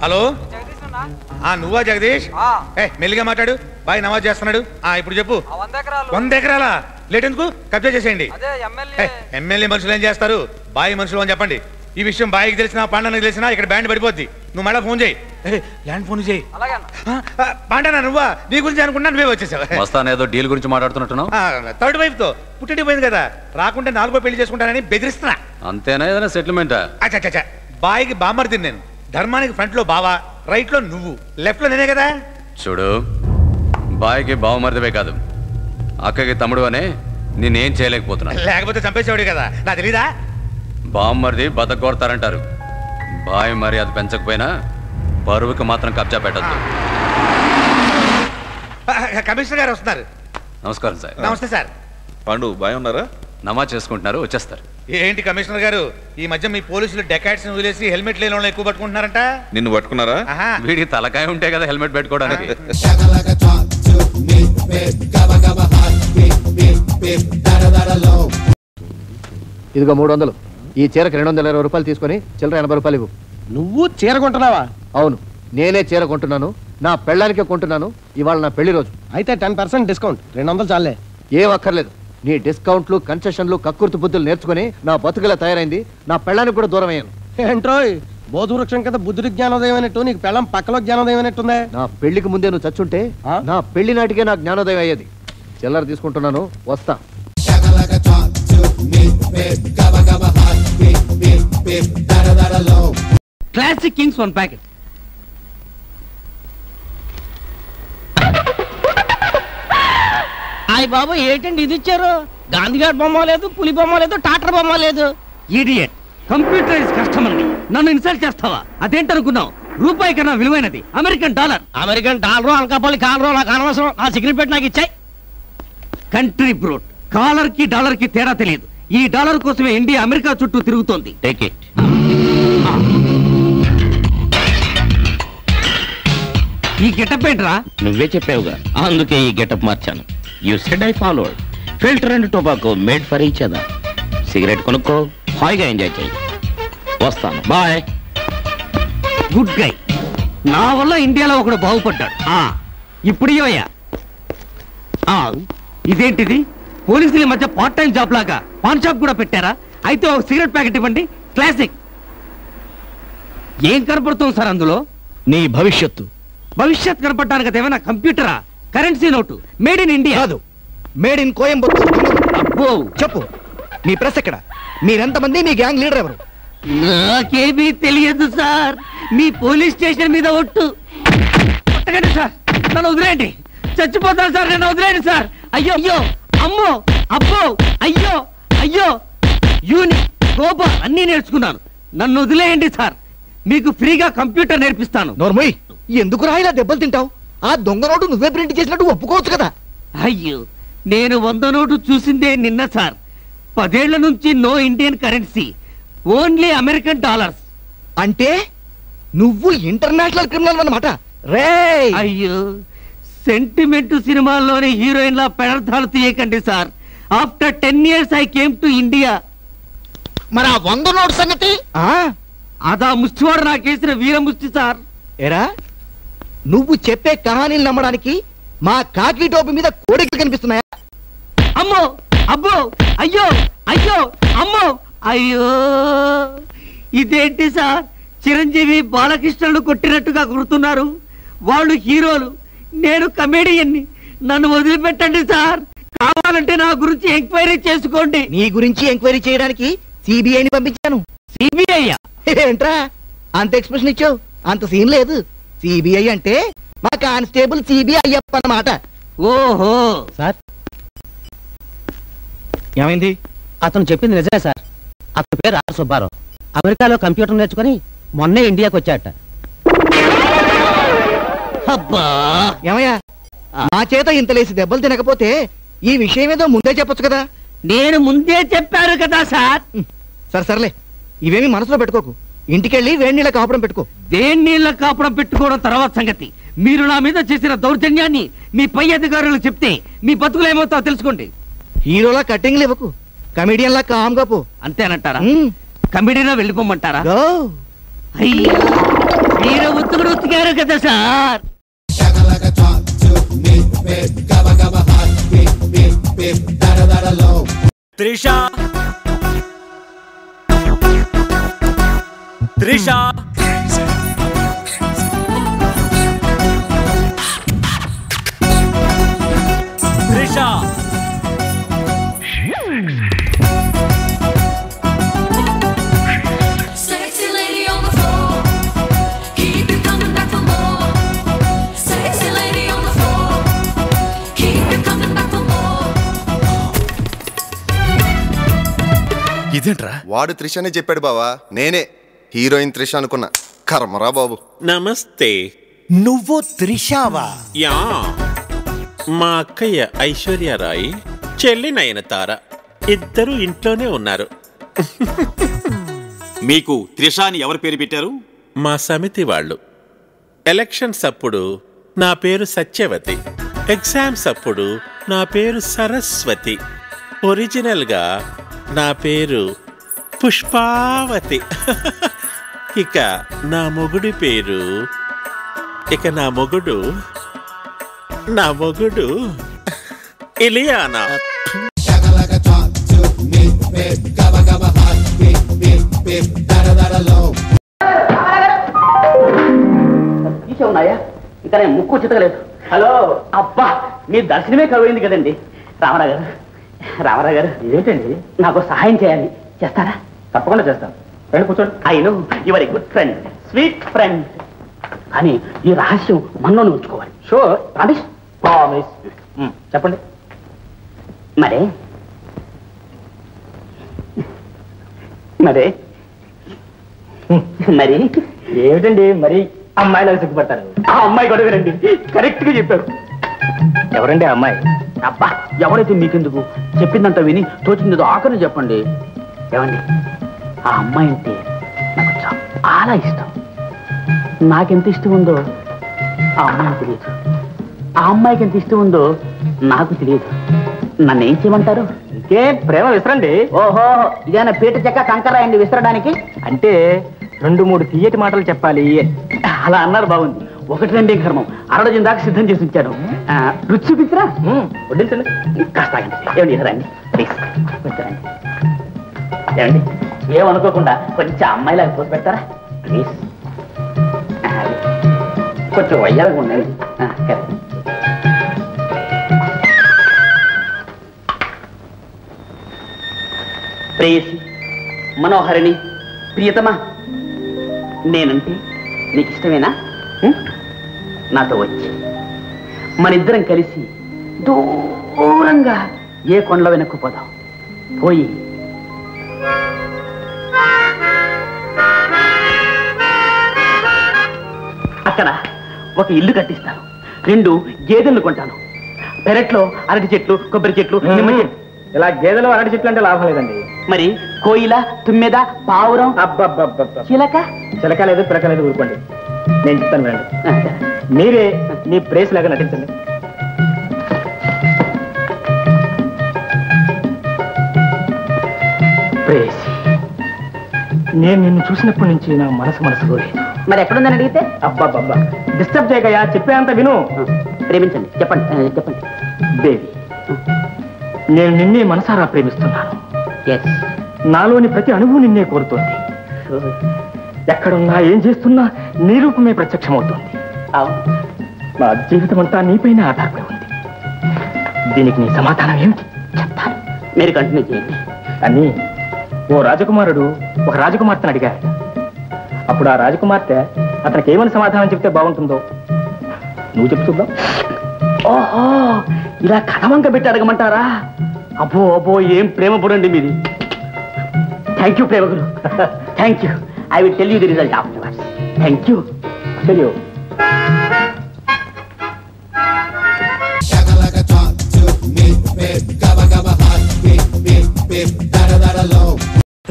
Hello నువ్వా జగదీష్? మెల్లిగా మాట్లాడు. బాయ్ నమాజ్ చేస్తున్నాడు. ఇప్పుడు చెప్పు. 100 ఎకరాలా? లేట్ ఎందుకు? కబ్జా చేసేయండి. ఎమ్మెల్యే మనుషులు ఏం చేస్తారు? బాయ్ మనుషులు అని చెప్పండి. ఈ విషయం బాయ్కి తెలిసినా పాండానికి తెలిసినా ఇక్కడ బ్యాండ్ పడిపోద్ది. నువ్వు మళ్ళీ ఫోన్ చేయి. ల్యాండ్ ఫోన్ చేయి. పాండానా నువ్వా? నీ గురించి అనుకున్నా నువ్వే వచ్చేసావు. వస్తానేదో డీల్ గురించి మాట్లాడుతున్నట్టున్నావు. థర్డ్ వైఫ్ తో పుట్టింటి పోయింది కదా, రాకుంటే 4వ పెళ్లి చేసుకుంటానని బెదిరిస్తున్నా. అంతేనా? ఏదైనా సెటిల్మెంటా? అచ్చా బాయ్కి బామ్మర్ది నేను. ధర్మానికి ఫ్రంట్ లో బావా, రైట్ లో నువ్వు, లెఫ్ట్ లో నేనే కదా. చూడు, బాయ్కి బావమరిదివే కాదు, అక్కకి తమ్ముడు అనే నేనేం చేయలేకపోతున్నా. లేకపోతే చంపేసేవాడు కదా, నాకు తెలీదా? బావమరిది బతకొడతారంటారు. బాయ్ మరి అది పెంచకపోయినా బరువుకి మాత్రం కబ్జా పెట్టద్దు. కమిషనర్ గారు వస్తున్నారు. నమస్కారం సార్. నమస్తే సార్. పాండు బాయ్ ఉన్నారా? నమాజ్ చేసుకుంటున్నారు, వచ్చేస్తారు. ఏంటి కమిషనర్ గారు, ఈ మధ్య మీ పోలీసులు డెకాట్స్ వదిలేసి హెల్మెట్ లేని వాళ్ళని ఎక్కువ పట్టుకుంటున్నారంట. నిన్ను పట్టుకున్నారా? వీడికి తలకాయ ఉంటే కదా హెల్మెట్ పెట్టుకోవడానికి. ఇదిగో 300. ఈ చీరకు 220 రూపాయలు తీసుకొని చిల్లర 80 రూపాయలు ఇవ్వు. నువ్వు చీర కొంటున్నావా? అవును, నేనే చీర కొంటున్నాను. నా పెళ్ళానికే కొంటున్నాను. ఇవాళ నా పెళ్లి రోజు. అయితే 10% డిస్కౌంట్. 200 చాలే. ఏం అక్కర్లేదు. నీ డిస్కౌంట్లు, కన్సెషన్లు, కక్కుర్తి బుద్ధులు నేర్చుకుని నా బతుకులా తయారైంది. నా పెళ్ళానికి కూడా దూరం అయ్యాను. ఏంట్రోయ్, బోధవృక్షం కింద బుద్ధుడి జ్ఞానోదయం అయినట్టు నీకు పెళ్ళం పక్కలో జ్ఞానోదయం అయినట్టుందే. నా పెళ్లికి ముందే నువ్వు చచ్చుంటే నా పెళ్లి నాటికే నా జ్ఞానోదయం అయ్యేది. చిల్లర తీసుకుంటున్నాను, వస్తా. Classic Kings 1 packet. అయ్య బాబు, ఏంటండి ఇది ఇచ్చారు? గాంధీగారి బొమ్మ లేదు, పులి బొమ్మ లేదు, టాటర్ బొమ్మ లేదు. ఇడియట్. కంప్యూటరైజ్ కస్టమర్ ని నన్ను ఇన్సల్ట్ చేస్తావా? అదేంటనుకున్నావు? రూపాయి కన్నా విలువైనది American dollar. American dollar, Anakapalli collar నాకు అనవసరం. ఆ సిగ్నేట్ నాకు ఇచ్చాయి. Country bread. కాలర్ కి డాలర్ కి తేడా తెలియదు. ఈ డాలర్ కోసమే ఇండియా అమెరికా చుట్టూ తిరుగుతోంది. Take it. ఈ గెటప్ ఏంట్రా? నువ్వే చెప్పావుగా, అందుకే ఈ గెటప్ మార్చాను. You said I followed. Filter and tobacco made for each other. Cigarette కొనుక్కో, హాయిగా ఎంజాయ్ చేయి. వస్తాను, బాయ్. Good guy. నా వల్ల ఇండియాలో ఒకడు బాగుపడ్డాడు. ఇప్పుడు ఇవయ్యా. ఇదేంటిది? పోలీసుల మధ్య పార్ట్ టైం జాబ్ లాగా పాన్ షాప్ కూడా పెట్టారా? అయితే ఒక సిగరెట్ ప్యాకెట్ ఇవ్వండి. క్లాసిక్. ఏం కనపడుతుంది సార్ అందులో? నీ భవిష్యత్తు. భవిష్యత్ కనపడడానికి అదేమైనా కంప్యూటరా? Currency note. Made in India కాదు, మేడ్ ఇన్ కోయంబత్తూర్. అబ్బో, చెప్పు, మీ ప్రెస్ ఎక్కడ? మీరెంతమంది? మీ గ్యాంగ్ లీడర్ ఎవరు? నాకేమీ తెలియదు సార్. మీ పోలీస్ స్టేషన్ మీద ఒట్టు. కొట్టకండి సార్, నన్ను వదిలేయండి. చచ్చిపోతాను సార్, నన్ను వదిలేయండి సార్. అయ్యో అయ్యో, అమ్మో, అబ్బో, అయ్యో అయ్యో. యూనిట్, గోబా అన్నీ నేర్చుకున్నాను. నన్ను వదిలేయండి సార్. మీకు ఫ్రీగా కంప్యూటర్ నేర్పిస్తాను. నోర్మోయ్, ఎందుకు రాయిలా దెబ్బలు తింటావు? ఆ దొంగ నోటు నువ్వే ప్రింట్ చేసినట్టు ఒప్పుకోవచ్చు కదా. అయ్యో, నేను 100 నోటు చూసిందే నిన్న సార్. 10 ఏళ్ల నుంచి no Indian currency, only American dollars. అంటే నువ్వు ఇంటర్నేషనల్ క్రిమినల్ అన్నమాట. రే అయ్యో, సెంటిమెంట్ సినిమాల్లోని హీరోయిన్ల పెడర్థాలు తీయకండి sir. After 10 years I came to India. మరి ఆ 100 నోటు సంగతి? అదా ముష్టివాడు నాకేసిన వీర ముష్టి సార్. ఎరా, నువ్వు చెప్పే కహానీలు నమ్మడానికి మా కాకి టోపి మీద కోడికలు కనిపిస్తున్నాయా? అమ్మో, అబ్బో, అయ్యో అయ్యో, అమ్మో, అయ్యో. ఇదేంటి సార్, చిరంజీవి బాలకృష్ణుడు కొట్టినట్టుగా గుర్తున్నారు. వాళ్ళు హీరోలు, నేను కమేడియన్ని. నన్ను వదిలిపెట్టండి సార్. కావాలంటే నా గురించి ఎంక్వైరీ చేసుకోండి. నీ గురించి ఎంక్వైరీ చేయడానికి సిబిఐని పంపించాను. సిబిఐ? ఏంట్రా అంత ఎక్స్ప్రెషన్ ఇచ్చావు? అంత సీన్ లేదు. సిబిఐ అంటే మా కానిస్టేబుల్ సిబిఐ అయ్యప్ప అన్నమాట. ఓహో సార్, ఏమైంది? అతను చెప్పింది నిజమే సార్. అతని పేరు ఆర్ సుబ్బారావు. అమెరికాలో కంప్యూటర్ నేర్చుకుని మొన్నే ఇండియాకి వచ్చాట. అబ్బా, ఏమయ్యా, మా చేత ఇంతలేసి దెబ్బలు తినకపోతే ఈ విషయం ఏదో ముందే చెప్పొచ్చు కదా. నేను ముందే చెప్పాను కదా సార్. సరే సర్లే, ఇవేమి మనసులో పెట్టుకోకు. ఇంటికెళ్ళి వేడి నీళ్ళ కాపడం పెట్టుకో. వేడి నీళ్ళ కాపడం పెట్టుకోవడం తర్వాత సంగతి. మీరు నా మీద చేసిన దౌర్జన్యాన్ని మీ పై అధికారులు చెప్తే మీ బతుకులు ఏమవుతావో తెలుసుకోండి. హీరోలా కట్టింగ్లు ఇవ్వకు, కమెడియన్ లా కామ్గా పో. అంతేనంటారా? కమెడీలో వెళ్ళిపోమంటారా? అయ్యా, మీరు ఉత్తుకుడు ఉతికారు కదా sir. Trisha Trisha Trisha Sexy lady on the floor, keep it coming back for more. Sexy lady on the floor, keep it coming back for more. ఇదేంట్రా? వాడు త్రిష అని చెప్పాడు బావా, నేనే హీరోయిన్ త్రిష అనుకున్నా. కర్మరా బాబు. నమస్తే. నువ్వు త్రిషావా? యా, మా అక్కయ్య ఐశ్వర్యరాయ్, చెల్లి నయనతార ఇద్దరు ఇంట్లోనే ఉన్నారు. మీకు త్రిష అని ఎవరు పేరు పెట్టారు? మా సమితి వాళ్ళు. ఎలక్షన్స్ అప్పుడు నా పేరు సత్యవతి, ఎగ్జామ్స్ అప్పుడు నా పేరు సరస్వతి, ఒరిజినల్గా నా పేరు పుష్పావతి. ఇక నా మొగుడి పేరు నా మొగుడు ఇలియానా. ఉన్నాయా? ఇంకా నేను ముక్కు చితకలేదు. హలో అబ్బా, మీ దర్శనమే కరువైంది కదండి. రామారావు గారు, రామారావు గారు ఏంటండి, నాకు సహాయం చేయాలి, చేస్తారా? తప్పకుండా చేస్తాను. రండి కూర్చోండి. I know your a good friend, sweet friend. కానీ ఈ రహస్యం మనలోనే ఉంచుకోవాలి. Sure, promise? ప్రామిస్. చెప్పండి. మరే మరే మరి ఏమిటండి మరి అమ్మాయిలాగా సిగ్గుపడతారు? ఆ అమ్మాయి కూడా వినండి, కరెక్ట్ గా చెప్పారు. ఎవరండి ఆ అమ్మాయి? అబ్బా, ఎవరైతే మీకెందుకు, చెప్పిందంతా విని తోచిందో ఆఖరిని చెప్పండి. ఏమండి, ఆ అమ్మాయి అంటే నాకు చాలా ఇష్టం. నాకెంత ఇష్టం ఉందో ఆ అమ్మాయికి తెలియదు, ఆ అమ్మాయికి ఎంత ఇష్టం ఉందో నాకు తెలియదు. నన్ను ఏం చేయమంటారు? ఇంకే ప్రేమ విసరండి. ఓహో, ఇదేనా పీట చెక్క కంకరాయండి విసరడానికి? అంటే 2-3 తీయటి మాటలు చెప్పాలి. అలా అన్నారు, బాగుంది. 1-2 కర్మం, అరడజన దాకా సిద్ధం చేసి ఉంచాను. రుచి చూపించరా? వడ్డించండి. కాస్త ఏమండి, రండి ప్లీజ్, రండి. ఏమండి, ఏమనుకోకుండా కొంచెం అమ్మాయిలాగా పోసి పెడతారా ప్లీజ్? కొంచెం వయ్యాలుగా ఉండండి. ప్రేయసి, మనోహరిణి, ప్రియతమా, నేనంటే నీకు ఇష్టమేనా? నాతో వచ్చి మనిద్దరం కలిసి దూరంగా ఏ కొండలో వెనక్కుపోదాం. పోయి అక్కడ ఒక ఇల్లు కట్టిస్తాను, 2 గేదెలను కొంటాను, పెరట్లో అరటి చెట్లు, కొబ్బరి చెట్లు, నిమ్మ చెట్లు. ఇలా గేదెలు అరటి చెట్లు అంటే లాభం లేదండి. మరి కోయిల, తుమ్మెద, పావురం, చిలక, చిలక లేదు, పిలక లేదు, ఊరుకోండి. నేను చెప్తాను వినండి. మీరే మీ ప్రేస్ లాగా నటించండి. ప్రేస్, నేను నిన్ను చూసినప్పటి నుంచి నా మనసు కోలేదు. మరి ఎక్కడుందని అడిగితే? అబ్బాబ్బా, డిస్టర్బ్ చేయకయా, చెప్పేంత విను. ప్రేమించండి, చెప్పండి చెప్పండి. బేబీ, నేను నిన్నే మనసారా ప్రేమిస్తున్నాను. నాలోని ప్రతి అణువు నిన్నే కోరుతోంది. ఎక్కడున్నా, ఏం చేస్తున్నా నీ రూపమే ప్రత్యక్షమవుతోంది. నా జీవితం అంతా నీపైన ఆధారపడి ఉంది. దీనికి నీ సమాధానం ఏమిటి? చెప్తాను, మీరు కంటిన్యూ చేయండి. అని ఓ రాజకుమారుడు ఒక రాజకుమార్తెను అడిగారు. అప్పుడు ఆ రాజకుమార్తె అతనికి ఏమని సమాధానం చెప్తే బాగుంటుందో నువ్వు చెప్తుందా? ఓహో, ఇలా కథవంక పెట్టి అడగమంటారా? అబ్బో అబ్బో, ఏం ప్రేమ పుడండి మీది. Thank you Prema Guru, thank you. I will tell you the result afterwards. Thank you. తెలియదు.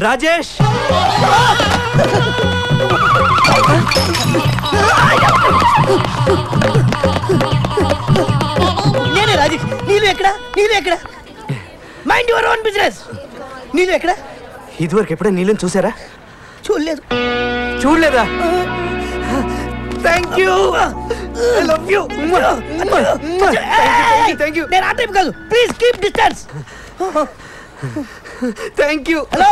రాజేష్, నేనే రాజేష్. నీళ్ళు ఎక్కడ? నీళ్ళు ఎక్కడ? Mind your own business. నీళ్ళు ఎక్కడ? ఇదివరకు ఎప్పుడైనా నీళ్ళని చూసారా? చూడలేదు. చూడలేదా? Thank you I love you thank you నేను ఆ టైప్ కాదు please keep distance thank you hello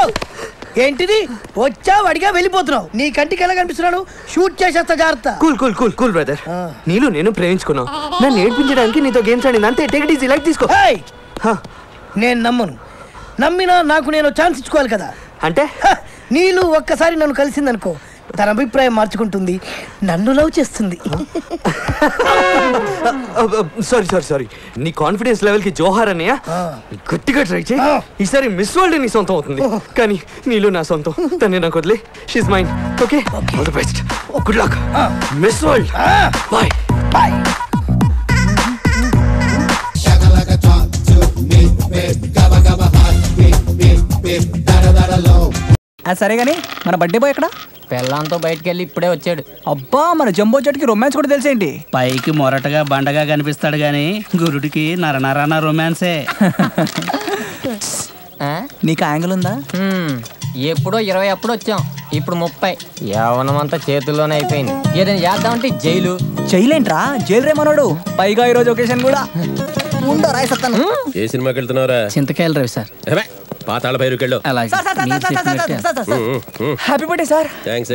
ఏంటిది వచ్చావు అడిగా వెళ్ళిపోతున్నావు నీ కంటికి ఎలా కనిపిస్తున్నాడు షూట్ చేసేస్తా జాగ్రత్త cool cool cool cool brother నీళ్ళు నేను ప్రేమించుకున్నావు నన్ను ఏడ్పించడానికి నీతో గేమ్స్ ఆడింది అంతే టేక్ ఇట్ ఈజీ లైక్ తీసుకో నేను నమ్మను నమ్మినా నాకు నేను ఛాన్స్ ఇచ్చుకోవాలి కదా అంటే నీళ్ళు ఒక్కసారి నన్ను కలిసిందనుకో తన అభిప్రాయం మార్చుకుంటుంది నన్ను లవ్ చేస్తుంది సారీ సారీ సారీ నీ కాన్ఫిడెన్స్ లెవెల్ కి జోహార్ అన్నయ్య గట్టిగా ట్రై చేయి ఈసారి మిస్ వరల్డ్ నీ సొంతం అవుతుంది కానీ నీళ్ళు నా సొంతం తనే నాకు వదిలే she's mind okay all the best good luck miss world by by సరే గానీ మన బర్త్డే బాయ్ ఎక్కడ పెళ్ళాంతో బయటకు వెళ్ళి ఇప్పుడే వచ్చాడు అబ్బా మన జంబో చెట్టుకి రొమాన్స్ కూడా తెలిసేంటి పైకి మొరటగా బండగా కనిపిస్తాడు గాని గురుడికి నరనరాన రొమాన్సే నీకు యాంగిల్ ఉందా ఎప్పుడో 20 అప్పుడు వచ్చాం ఇప్పుడు 30 యవనమంతా చేతుల్లోనే అయిపోయింది ఏదైనా చేద్దామంటే జైలు జైలేంట్రా జైలు రేమన్నాడు పైగా ఈరోజు ఒకేషన్ కూడా ఉండో రాయిస్తాను ఏ సినిమాకి వెళ్తున్నారా చింతకాయలు రవి సార్ పాతాళ భైరుకెళ్ళు హ్యాపీ బర్త్డే సార్ థ్యాంక్స్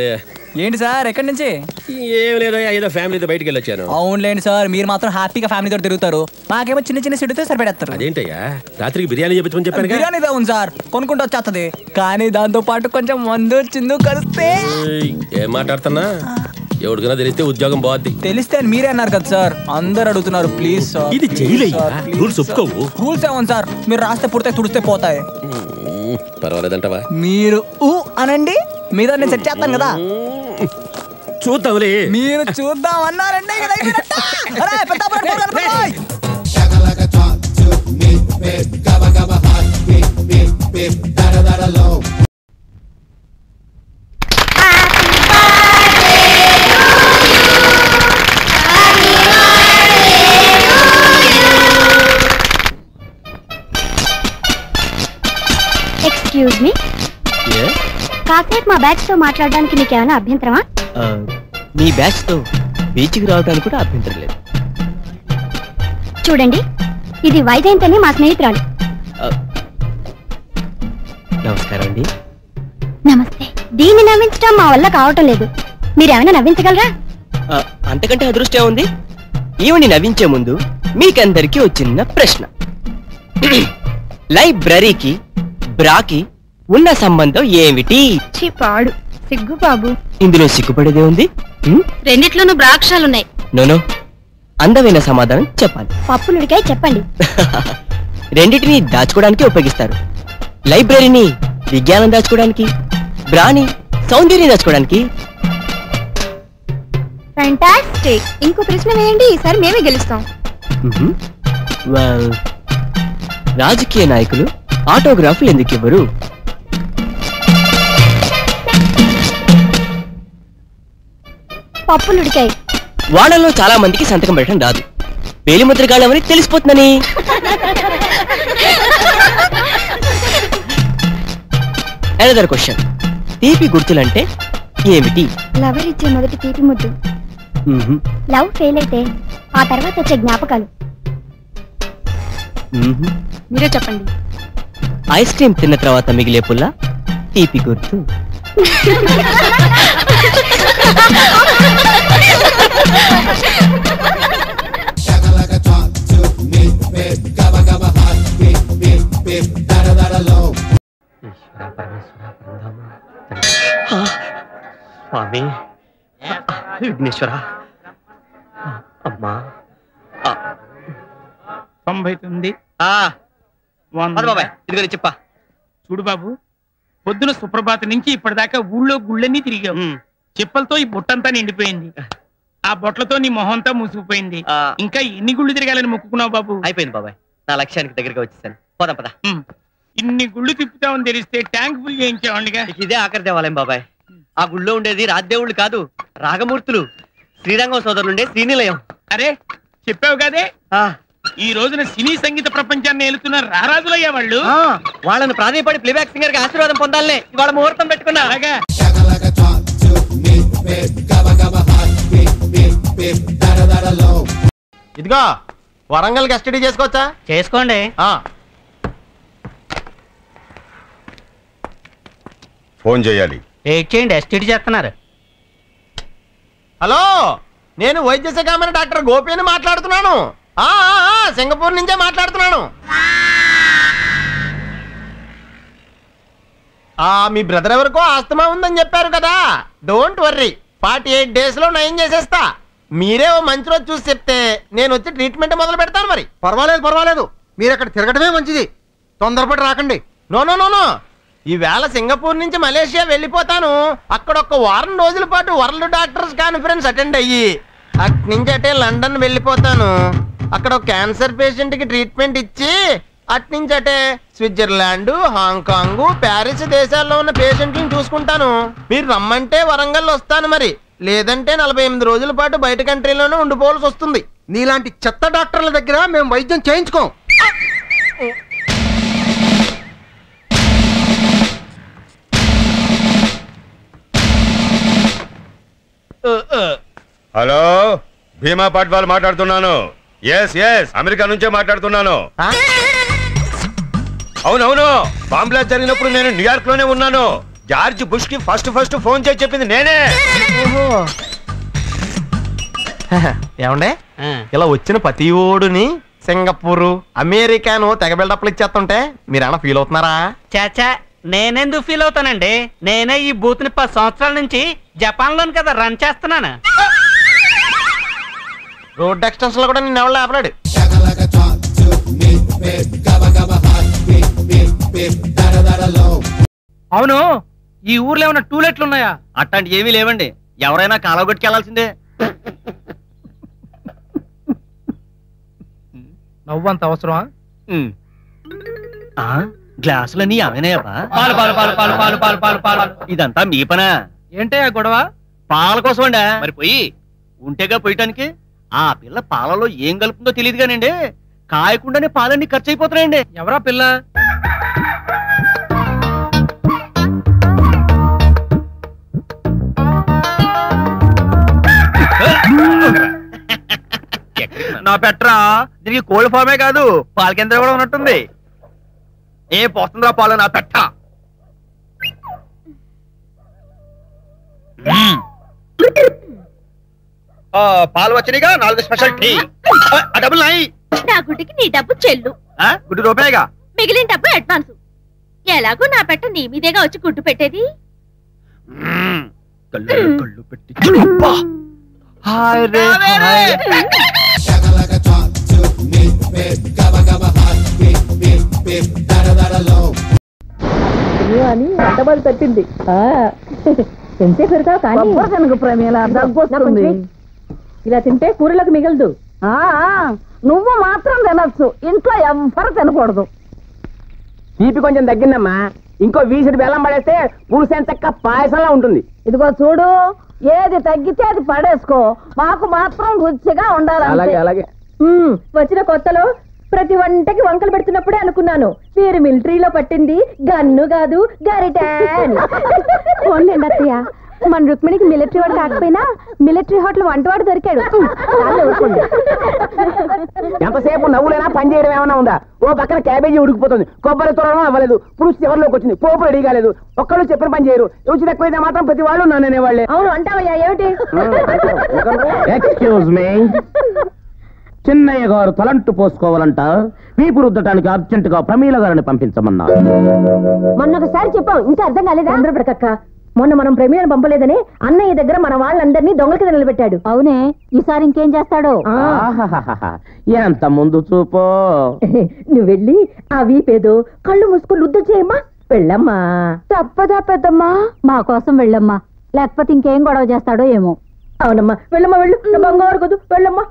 ఏంటి సార్ ఎక్కడి నుంచి ఏం లేదు ఏదో ఫ్యామిలీతో బయటికి వెళ్ళొచ్చాను అవునులేండి సార్ మీరు మాత్రం హ్యాపీగా ఫ్యామిలీతో తిరుగుతారు మాకేమో చిన్న చిన్న సిడ్డుతో సరిపెడతారు అదేంటయ్యా రాత్రికి బిర్యానీ చెప్పించమని చెప్పాను బిర్యానీ అవును సార్ కొనుక్కుంటూ వచ్చేస్తుంది కానీ దాంతో పాటు కొంచెం మందు చిందు కలిస్తే ఏం మాట్లాడుతున్నా ఎవరికైనా తెలిస్తే ఉద్యోగం బాగుద్ది తెలిస్తే మీరే అన్నారు కదా సార్ అందరు అడుగుతున్నారు ప్లీజ్ సార్ ఇది జైలయ్యా రూల్స్ ఒప్పుకోవు రూల్స్ ఏమో సార్ మీరు రాస్తే పుడితే తుడిస్తే పోతాయి పర్వాలేదంటవా మీరు అనండి మీద నేను సెట్ చేస్తాను కదా చూద్దాంలే మీరు చూద్దాం అన్నారంటే ఎక్స్క్యూజ్ మీ కాసేపు మా బ్యాచ్ తో మాట్లాడడానికి నీకేమైనా అభ్యంతరమా మీ బ్యాచ్ తో బీచ్కి రావడానికి కూడా అభ్యంతరం లేదు చూడండి ఇది వైజయంతని మా స్నేహితురాలు నమస్కారం అండి నమస్తే దీన్ని నవ్వించడం మా వల్ల కావటం లేదు మీరేమైనా నవ్వించగలరా అంతకంటే అదృష్టం ఉంది ఈవిని నవ్వించే ముందు మీకందరికీ వచ్చిన ప్రశ్న లైబ్రరీకి బ్రాకి ఉన్న సంబంధం ఏమిటి పాడు సిగ్గు బాబు ఇందులో సిగ్గుపడేదే ఉంది రెండిట్లోనూ బ్రాక్షాలున్నాయి నోనో అందమైన సమాధానం చెప్పాలి పప్పులుడికాయ చెప్పండి రెండిటిని దాచుకోవడానికి ఉపయోగిస్తారు లైబ్రరీని విజ్ఞానం దాచుకోవడానికి బ్రాని సౌందర్యం దాచుకోవడానికి ఫ్యాంటాస్టిక్ ఇంకో ప్రశ్న వేయండి ఈసారి మేమే గెలుస్తాం రాజకీయ నాయకులు ఆటోగ్రాఫ్లు ఎందుకు ఇవ్వరు పప్పులుడికాయ వాళ్ళలో చాలా మందికి సంతకం పెట్టడం రాదు వేలిముద్రగాళ్ళమని తెలిసిపోతుందని అనదర్ క్వశ్చన్ తీపి గుర్తులంటే ఏమిటి లవర్ ఇచ్చే మొదటి తీపి ముద్దు లవ్ ఫెయిల్ అయితే ఆ తర్వాత వచ్చే జ్ఞాపకాలు మీరే చెప్పండి ఐస్ క్రీమ్ తిన్న తర్వాత మిగిలే పుల్ల తీపి గుర్తు స్వామి విఘ్నేశ్వర అమ్మా 99 ఇదిగో చెప్పా చూడు బాబు పొద్దున సుప్రభాత నుంచి ఇప్పటిదాకా ఊళ్ళో గుళ్ళన్నీ తిరిగావు చెప్పలతో ఈ బుట్టంతా నిండిపోయింది ఆ బొట్లతో నీ మొహంతా మూసుకుపోయింది ఇంకా ఎన్ని గుళ్ళు తిరగాలని మొక్కుకున్నావు బాబు అయిపోయింది బాబాయ్ నా లక్ష్యానికి దగ్గరగా వచ్చేసాను పోదాం పద ఇన్ని గుళ్ళు తిప్పుతామని తెలిస్తే ట్యాంక్ ఫుల్ చేయించావండిగా ఇదే ఆఖరి దేవాలయం బాబాయ్ ఆ గుళ్ళో ఉండేది రాజ్దేవుళ్ళు కాదు రాగమూర్తులు శ్రీరంగం సోదరులుండే శ్రీనిలయం అరే చెప్పావు కదే ఈ రోజున సినీ సంగీత ప్రపంచాన్ని ఏలుతున్న రారాజులయ్యా వాళ్ళు వాళ్ళని ప్రాధాన్యపడి ప్లేబ్యాక్ సింగర్ గా ఆశీర్వాదం పొందాలనే ఇవాళ ముహూర్తం పెట్టుకున్నా అలాగా ఇదిగో వరంగల్ కస్టడీ చేసుకోవచ్చా? చేసుకోండి. ఫోన్ చేయాలి. వెయిట్ చేయండి, ఎస్టీడీ చేస్తున్నారు. హలో, నేను వైద్య శాఖ డాక్టర్ గోపి అని మాట్లాడుతున్నాను. సింగపూర్ నుంచే మాట్లాడుతున్నాను. మీ బ్రదర్ ఎవరికో ఆస్తమా ఉందని చెప్పారు కదా. డోంట్ వర్రీ, 48 days లో నయం చేసేస్తా. మీరే ఓ మంచి రోజు చూసి చెప్తే నేను వచ్చి ట్రీట్మెంట్ మొదలు పెడతాను. మరి పర్వాలేదు, మీరు అక్కడ తిరగటమే మంచిది. తొందరపడి రాకండి. నో నో నో నో, ఈవేళ సింగపూర్ నుంచి మలేషియా వెళ్ళిపోతాను. అక్కడ ఒక వారం రోజుల పాటు వరల్డ్ డాక్టర్స్ కాన్ఫరెన్స్ అటెండ్ అయ్యి అట్నుంచి అటే లండన్ వెళ్ళిపోతాను. అక్కడ ఒక క్యాన్సర్ పేషెంట్ కి ట్రీట్మెంట్ ఇచ్చి అట్నుంచి అటే స్విట్జర్లాండ్, హాంకాంగ్, ప్యారిస్ దేశాల్లో ఉన్న పేషెంట్లను చూసుకుంటాను. మీరు రమ్మంటే వరంగల్ వస్తాను, మరి లేదంటే 48 రోజుల పాటు బయట కంట్రీలోనే ఉండిపోవాల్సి వస్తుంది. నీలాంటి చెత్త డాక్టర్ల దగ్గర మేము వైద్యం చేయించుకోం. హలో, భీమా పాట్వాల్ మాట్లాడుతున్నాను. ఎస్ అమెరికా నుంచే మాట్లాడుతున్నాను. అవునవును, బాంబ్ బ్లాస్ట్ జరిగినప్పుడు నేను న్యూయార్క్ లోనే ఉన్నాను. జార్జ్ బుష్ కి ఫస్ట్ ఫోన్ చేసి చెప్పింది నేనే. ఏమండే, ఇలా వచ్చిన ప్రతి ఓడుని సింగపూర్, అమెరికాను తెగ బిల్డప్లు ఇచ్చేస్తుంటే మీరేమన్నా ఫీల్ అవుతున్నారా? చాచా, నేనెందుకు ఫీల్ అవుతానండి? నేనే ఈ బూత్ ని 10 సంవత్సరాల నుంచి జపాన్ లోని కదా రన్ చేస్తున్నాను. రోడ్ ఎక్స్టెన్షన్ లో కూడా నిన్న ఎవరు ఆపలేడు. అవును, ఈ ఊర్లో ఏమైనా టూలెట్లు ఉన్నాయా? అట్లాంటి ఏమీ లేవండి. ఎవరైనా కాలగొట్టుకెళ్లాల్సిందే. నవ్వంత అవసరమా? గ్లాసులన్నీ అవనేవా? పాలు పాలు పాలు పాలు పాలు పాలు పాలు పాలు. ఇదంతా మీ పనా? ఏంటయ్యా గొడవ? పాల కోసం అండి. మరి పోయి ఉంటేగా పోయటానికి. ఆ పిల్ల పాలలో ఏం కలుపుతుందో తెలియదు కానండి, కాయకుండానే పాలన్నీ ఖర్చు అయిపోతున్నాయండి. ఎవరా పిల్ల? నా పెట్రా, దీనికి కోల్డ్ ఫార్మే కాదు, పాల కేంద్రం కూడా ఉన్నట్టుంది. ఏ పోతుందా పాలు నా పెట్ట. పాలు వచ్చినాయిగా 4 స్పెషల్ టీ. డబ్బులు నాయి. నా గుడ్డికి నీ డబ్బు చెల్లు. గుడ్డు రూపాయిగా, మిగిలిన డబ్బు అడ్వాన్స్. ఎలాగో నా పెట్ట నీ మీదేగా వచ్చి గుడ్డు పెట్టేది. కళ్ళు పెట్టి హాయ్ రే హాయ్. అని అంటబాలు తట్టింది. ఎంతే పెడతావు కానీ ఇలా తింటే కూరలకు మిగలదు. నువ్వు మాత్రం తినొచ్చు, ఇంట్లో ఎవ్వరు తినకూడదు. తీపి కొంచెం తగ్గిందమ్మా. ఇంకో వీసుడు బెల్లం పడేస్తే పులుసెంతక్క పాయసంలా ఉంటుంది. ఇదిగో చూడు, ఏది తగ్గితే అది పడేసుకో, మాకు మాత్రం రుచిగా ఉండాలి. అలాగే అలాగే. వచ్చిన కొత్తలో ప్రతి వంటకి వంకలు పెడుతున్నప్పుడే అనుకున్నాను, మీరు మిలిటరీలో పట్టింది గన్ను కాదు గరిట. అత్తయ్య, మన రుక్మిణికి మిలిటరీ వాడు కాకపోయినా మిలిటరీ హోటల్ వంటవాడు దొరికాడు. ఎంతసేపు నవ్వులైనా పని చేయడం ఏమైనా ఉందా? ఓ పక్కన క్యాబేజీ ఉడికిపోతుంది, కొబ్బరి తురడం అవ్వలేదు, పులుసు చివరిలోకి వచ్చింది, పోపు రెడీ కాలేదు, ఒక్కళ్ళు చెప్పిన పని చేయరు. రుచి తక్కువైతే మాత్రం ప్రతి వాళ్ళు నన్నేవాళ్లే. అవును అంటావయ్యా, ఏమిటి? ఎక్స్క్యూజ్ మీ, చిన్నయ్య గారు తలంటు పోసుకోవాలంట, వీపు రుద్దటానికి అర్జెంట్ గా ప్రమీల గారిని పంపించమన్నారు. మొన్న ఒకసారి చెప్పాం, ఇంకా అర్థం కాలేదా? ఆంధ్రప్రదక్క, మొన్న మనం ప్రమీలను పంపలేదని అన్నయ్య దగ్గర మన వాళ్ళందరినీ దొంగల కింద నిలబెట్టాడు. అవునే, ఈసారి ఇంకేం చేస్తాడో? ఎంత ముందు చూపో. నువ్వు వెళ్ళి ఆ వీపేదో కళ్ళు మూసుకుని రుద్దు చేయమ్మా. వెళ్ళమ్మా. తప్పదా పెద్దమ్మా? మా కోసం వెళ్ళమ్మా, లేకపోతే ఇంకేం గొడవ చేస్తాడో ఏమో. అవునమ్మా, వెళ్ళమ్మా, వెళ్ళు. బంగారు కదూ, వెళ్ళమ్మా,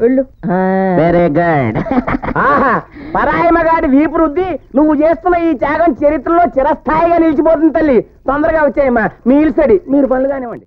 వెళ్ళు. Very good. పరాయి మగాడి వీపు రుద్ది నువ్వు చేస్తున్న ఈ త్యాగం చరిత్రలో చిరస్థాయిగా నిలిచిపోతుంది తల్లి. తొందరగా వచ్చాయమ్మా, మీ ఇల్సడి మీరు పనులు కానివ్వండి.